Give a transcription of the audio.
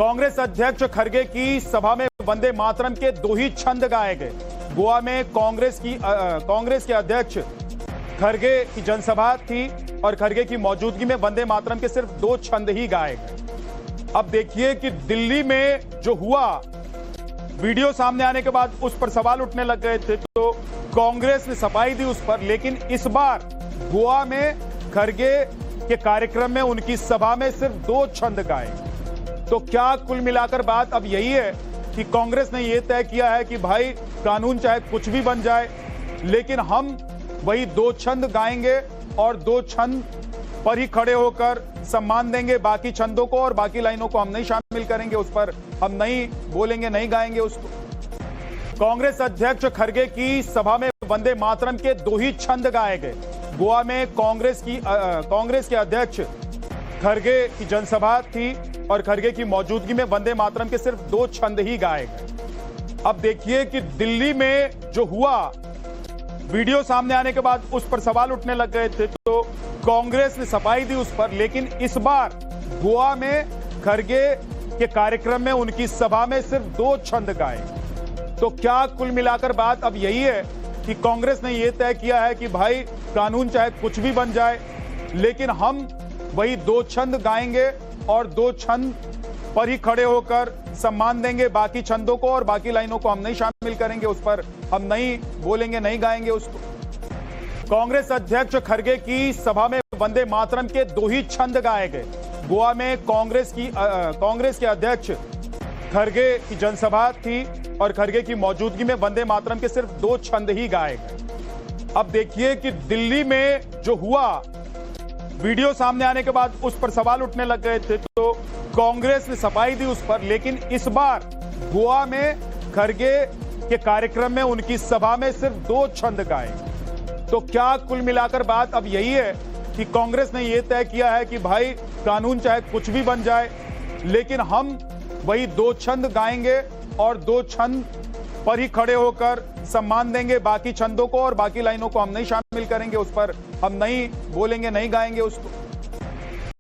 कांग्रेस अध्यक्ष खरगे की सभा में वंदे मातरम के 2 ही छंद गाए गए। गोवा में कांग्रेस के अध्यक्ष खरगे की जनसभा थी और खरगे की मौजूदगी में वंदे मातरम के सिर्फ 2 छंद ही गाए गए। अब देखिए कि दिल्ली में जो हुआ, वीडियो सामने आने के बाद उस पर सवाल उठने लग गए थे, तो कांग्रेस ने सफाई दी उस पर। लेकिन इस बार गोवा में खरगे के कार्यक्रम में उनकी सभा में सिर्फ 2 छंद गाए। तो क्या कुल मिलाकर बात अब यही है कि कांग्रेस ने यह तय किया है कि भाई कानून चाहे कुछ भी बन जाए, लेकिन हम वही 2 छंद गाएंगे और 2 छंद पर ही खड़े होकर सम्मान देंगे। बाकी छंदों को और बाकी लाइनों को हम नहीं शामिल करेंगे, उस पर हम नहीं बोलेंगे, नहीं गाएंगे उसको। कांग्रेस अध्यक्ष खरगे की सभा में वंदे मातरम के 2 ही छंद गाए गए। गोवा में कांग्रेस के अध्यक्ष खरगे की जनसभा थी और खरगे की मौजूदगी में वंदे मातरम के सिर्फ 2 छंद ही गाए गए। अब देखिए कि दिल्ली में जो हुआ, वीडियो सामने आने के बाद उस पर सवाल उठने लग गए थे, तो कांग्रेस ने सफाई दी उस पर। लेकिन इस बार गोवा में खरगे के कार्यक्रम में उनकी सभा में सिर्फ 2 छंद गाए। तो क्या कुल मिलाकर बात अब यही है कि कांग्रेस ने यह तय किया है कि भाई कानून चाहे कुछ भी बन जाए, लेकिन हम वही 2 छंद गाएंगे और 2 छंद पर ही खड़े होकर सम्मान देंगे। बाकी छंदों को और बाकी लाइनों को हम नहीं शामिल करेंगे, उस पर हम नहीं बोलेंगे, नहीं गाएंगे उसको। कांग्रेस अध्यक्ष खरगे की सभा में वंदे मातरम के 2 ही छंद गाए गए। गोवा में कांग्रेस के अध्यक्ष खरगे की जनसभा थी और खरगे की मौजूदगी में वंदे मातरम के सिर्फ 2 छंद ही गाए गए। अब देखिए कि दिल्ली में जो हुआ, वीडियो सामने आने के बाद उस पर सवाल उठने लग गए थे, तो कांग्रेस ने सफाई दी उस पर। लेकिन इस बार गोवा में खरगे के कार्यक्रम में उनकी सभा में सिर्फ 2 छंद गाए। तो क्या कुल मिलाकर बात अब यही है कि कांग्रेस ने यह तय किया है कि भाई कानून चाहे कुछ भी बन जाए, लेकिन हम वही 2 छंद गाएंगे और 2 छंद पर ही खड़े होकर सम्मान देंगे। बाकी छंदों को और बाकी लाइनों को हम नहीं शामिल करेंगे, उस पर हम नहीं बोलेंगे, नहीं गाएंगे उसको।